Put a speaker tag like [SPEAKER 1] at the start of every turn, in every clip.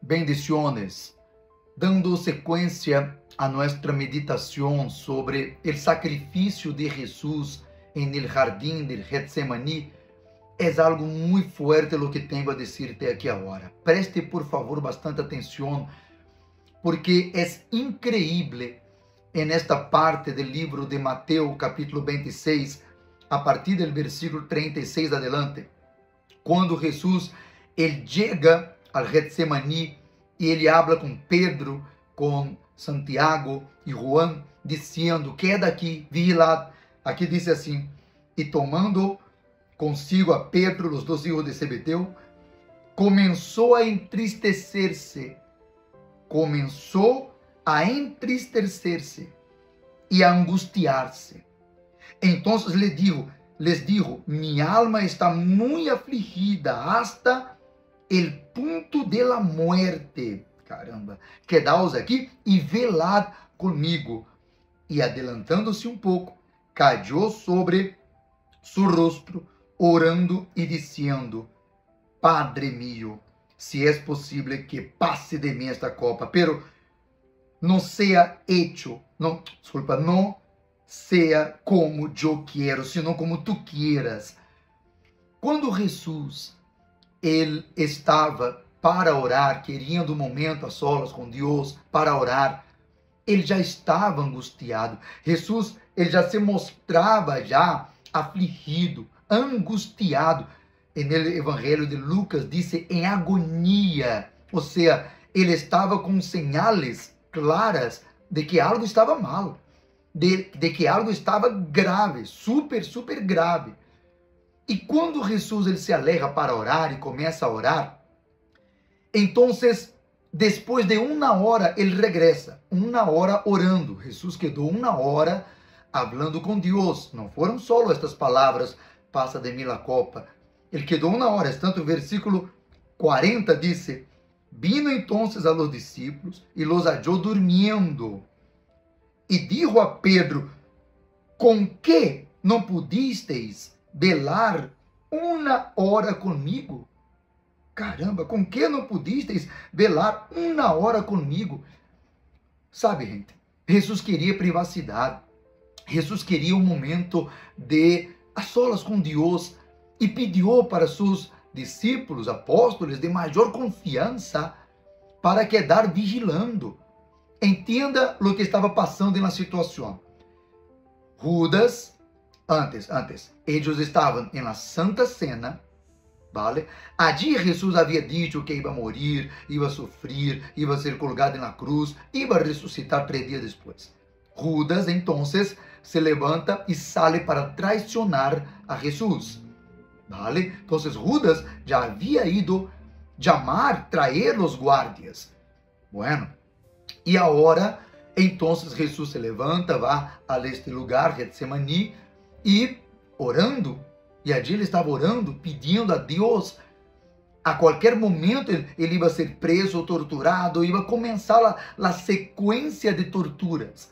[SPEAKER 1] Bendiciones. Dando sequência a nossa meditação sobre o sacrifício de Jesus en el jardín del Getsemaní, é algo muito forte lo que tenho a dizer-te aqui agora. Preste, por favor, bastante atenção, porque é increíble en esta parte do livro de Mateus, capítulo 26, a partir do versículo 36 adelante, quando Jesus ele chega ao Getsemaní e ele habla com Pedro, com Santiago e Juan, dizendo: queda aqui, vigilad. Aqui diz assim: e tomando consigo a Pedro, os dois filhos de Zebedeu, começou a entristecer-se e a angustiar-se. Então les dijo, mi alma está muy afligida hasta el punto de la muerte. Caramba, quedaos aqui e velad comigo. E adelantando-se um pouco, caiu sobre su rostro, orando e dizendo: Padre mío, se es posible que pase de mim esta copa, pero no sea hecho, no sea como eu quero, sino como tu quieras. Quando Jesus ele estava para orar, querendo um momento a solas com Deus para orar, ele já estava angustiado. Jesus ele já se mostrava já afligido, angustiado. No Evangelho de Lucas disse em agonia, ou seja, ele estava com sinais claras de que algo estava mal, de que algo estava grave, super grave. E quando Jesus ele se aleja para orar e começa a orar, então, depois de 1 hora, ele regressa, 1 hora orando. Jesus quedou 1 hora falando com Deus. Não foram só estas palavras, passa de mim a copa. Ele quedou 1 hora. Tanto o versículo 40 disse: vino entonces a los discípulos e los halló durmiendo. E dijo a Pedro: com que não pudisteis velar 1 hora comigo? Caramba, com que não pudisteis velar 1 hora comigo? Sabe, gente, Jesus queria privacidade. Jesus queria um momento de a solas com Deus e pediu para seus discípulos, apóstolos de maior confiança para quedar vigilando. Entenda o que estava passando na situação. Judas, antes, eles estavam na Santa Cena, vale? Allí Jesus havia dito que ia morrer, ia sofrer, ia ser colgado na cruz, ia ressuscitar 3 dias depois. Judas, então, se levanta e sai para traicionar a Jesus. Vale? Então, Judas já havia ido traer os guardias. Bueno, e agora, então, Jesus se levanta, vai a este lugar, Getsemaní, e orando. E allí ele estava orando, pedindo a Deus. A qualquer momento ele ia ser preso ou torturado, ia começar a sequência de torturas.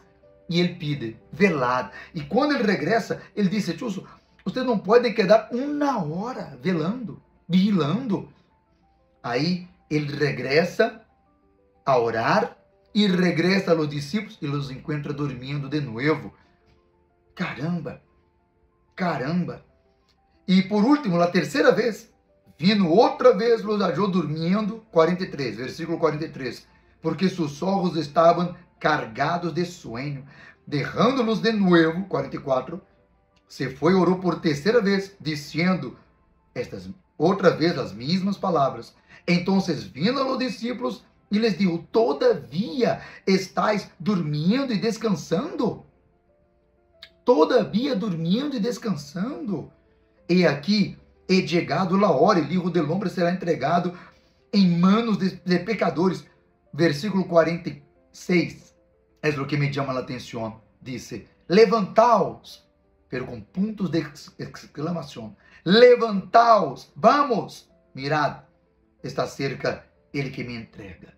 [SPEAKER 1] E ele pede, velad. E quando ele regressa, ele disse: Chuso, vocês não podem quedar 1 hora velando, vigilando. Aí ele regressa a orar e regressa aos discípulos e os encontra dormindo de novo. Caramba! E por último, a terceira vez, vindo outra vez, los halló durmiendo, 43, versículo 43, porque sus ojos estavam cargados de sueño, dejándolos de nuevo, 44, se foi e orou por terceira vez, dizendo outra vez as mesmas palavras. Então, vindo aos discípulos e les dijo: todavia estáis dormindo e descansando? Todavia dormindo e descansando? E aqui é chegado a hora, e o Hijo del Hombre será entregado em manos de pecadores. Versículo 46 é o que me chama a atenção. Dice: levantaos, pero com pontos de exclamação. Levantaos, vamos, mirad, está cerca ele que me entrega.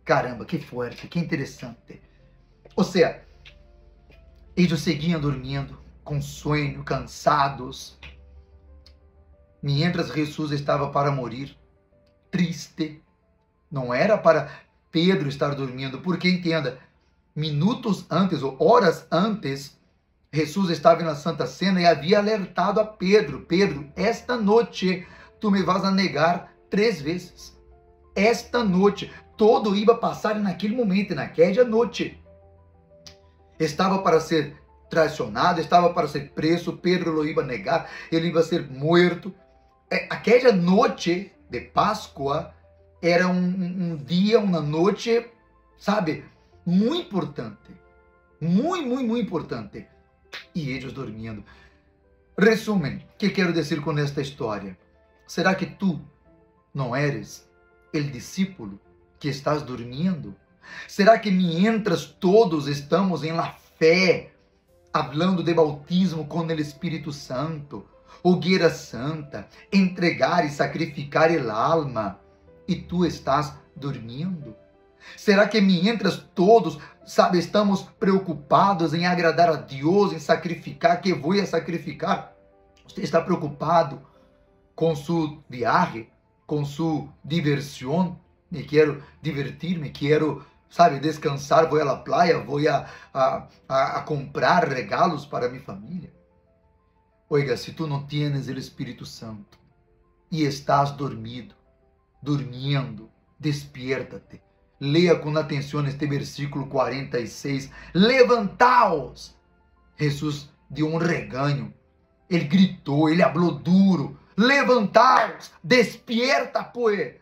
[SPEAKER 1] Caramba, que forte, que interessante. Ou seja, eles seguiam dormindo, com sono, cansados, mientras Jesus estava para morir. triste, não era para Pedro estar dormindo, porque entenda, minutos antes ou horas antes, Jesus estava na Santa Cena e havia alertado a Pedro: Pedro, esta noite tu me vas a negar 3 vezes. Esta noite, todo ia passar naquele momento, naquela noite. Estava para ser traicionado, estava para ser preso, Pedro o ia negar, ele ia ser morto. Aquela noite de Páscoa era um dia, uma noite, sabe, muito importante. Muito importante. E eles dormindo. Resumen, o que quero dizer com esta história? Será que tu não eres o discípulo que estás dormindo? Será que mientras todos estamos em la fé, hablando de bautismo com o Espírito Santo, hogueira santa, entregar e sacrificar el alma, e tu estás dormindo? Será que mientras todos, sabe, estamos preocupados em agradar a Deus, em sacrificar, que vou sacrificar, você está preocupado com sua viagem, com sua diversão? Me quero divertir, me quero, sabe, descansar, vou à praia, vou a comprar regalos para minha família. Oiga, se tu não tienes o Espírito Santo e estás dormindo, despierta-te. Leia com atenção este versículo 46. Levantaos! Jesus deu um reganho. Ele gritou, ele falou duro. Levantaos! Despierta, pues!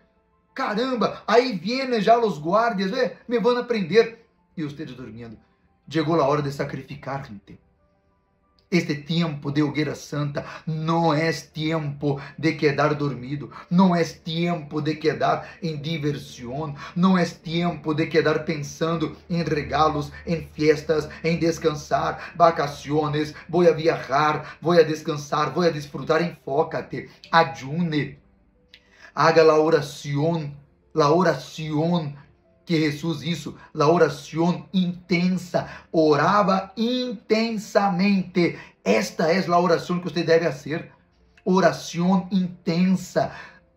[SPEAKER 1] Caramba, aí vêm já os guardas, me vão prender. E vocês dormindo. Chegou a hora de sacrificar, gente. Este tempo de hogueira santa não é tempo de quedar dormido, não é tempo de quedar em diversão, não é tempo de quedar pensando em regalos, em festas, em descansar, vacaciones, vou a viajar, vou a descansar, vou a disfrutar. Enfócate, ayune, haga la oración que Jesus hizo, la oración intensa, orava intensamente. Esta es la oración que usted debe hacer, oración intensa.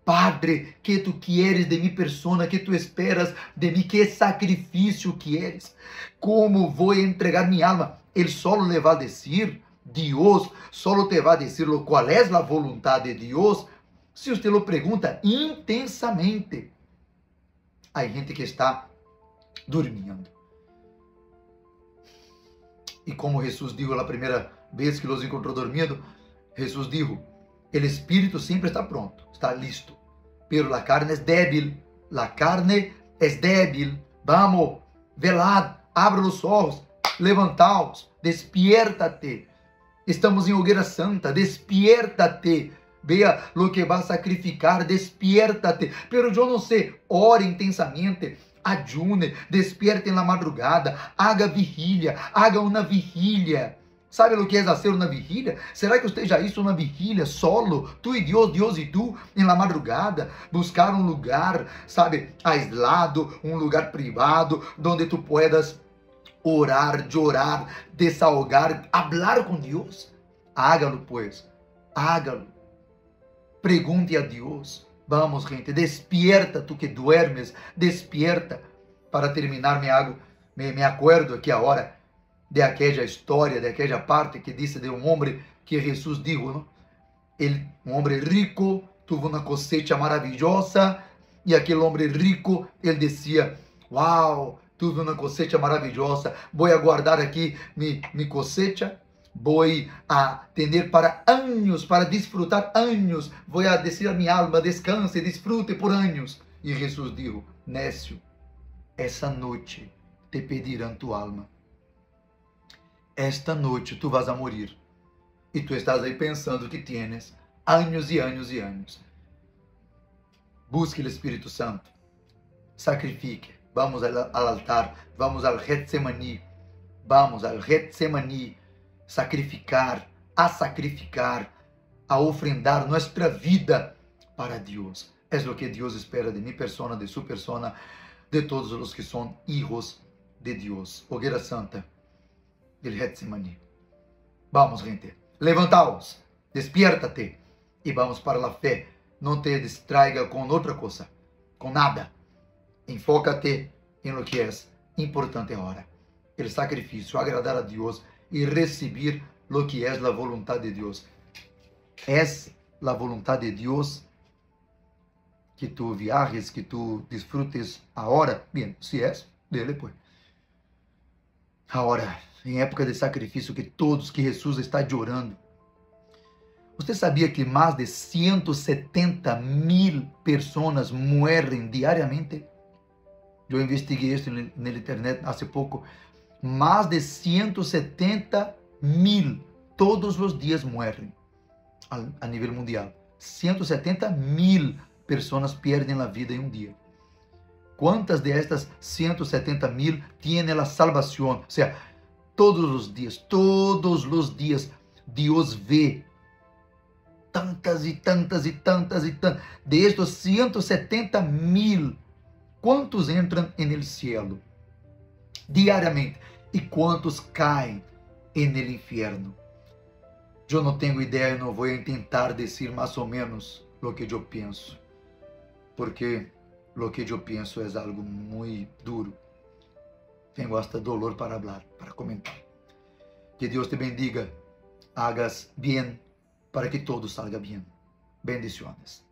[SPEAKER 1] Padre, que tu quieres de mi persona, que tu esperas de mim, que sacrifício quieres, como vou entregar minha alma. Ele solo le va a decir, Deus solo te va a decir qual é a vontade de Deus, se você lo pergunta intensamente. Há gente que está dormindo. E como Jesus disse a primeira vez que los encontrou dormindo, Jesus disse: o espírito sempre está pronto, está listo, pero la carne es débil, vamos, velad, abra os ojos, levantaos, despiértate, estamos em hogueira santa, despiértate, vea lo que va a sacrificar, despiértate, pero yo no sé, ore intensamente, ayune, despierte en la madrugada, haga vigília, haga uma vigília. Sabe o que é fazer uma vigília? Será que você já hizo uma vigília solo, tu e Deus e tu, em la madrugada, buscar um lugar, sabe, aislado, um lugar privado, onde tu puedas orar, llorar, desahogar, hablar com Deus? Hágalo, pues, hágalo. Pregunte a Deus. Vamos, gente, despierta, tu que duermes, despierta. Para terminar, me acuerdo aqui agora de aquela história, de aquela parte que disse de um homem que Jesus disse, não? Um homem rico, teve uma cosecha maravilhosa, e aquele homem rico, ele dizia: uau, tive uma cosecha maravilhosa, vou guardar aqui minha cosecha, vou a ter para anos, para desfrutar anos, vou a dizer a minha alma, descanse, desfrute por anos. E Jesus disse: nécio, essa noite te pedirão tu alma. Esta noite tu vas a morir. E tu estás aí pensando que tienes anos e anos e anos. Busque o Espírito Santo. Sacrifique. Vamos ao altar. Vamos ao Getsemani. Vamos ao Getsemani. Sacrificar, a ofrendar nossa vida para Deus. É o que Deus espera de minha persona, de sua persona, de todos os que são hijos de Deus. Hogueira Santa del Getsemani. Vamos, gente. Levantaos, despiértate e vamos para a fé. Não te distraiga com outra coisa. com nada. Enfócate em lo que é importante agora. O sacrifício, agradar a Deus e receber lo que é a vontade de Deus. É a vontade de Deus que tu viajes, que tu disfrutes agora? Bem, se é, dele, pues. Agora, em época de sacrifício, que Jesus está orando. Você sabia que mais de 170.000 pessoas morrem diariamente? Eu investiguei isso na internet há pouco. Mais de 170.000 todos os dias morrem a nível mundial. 170.000 pessoas perdem a vida em um dia. Quantas de estas 170.000 têm a salvação? Ou seja, todos os dias, Deus vê tantas e tantas e tantas e tantas. De estes 170.000, quantos entram no cielo diariamente? E quantos caem no inferno? Eu não tenho ideia, não vou tentar dizer mais ou menos o que eu penso, porque o que eu penso é algo muito duro. Tenho hasta dolor para falar, para comentar. Que Deus te bendiga, hagas bem para que todo salga bem. Bendiciones.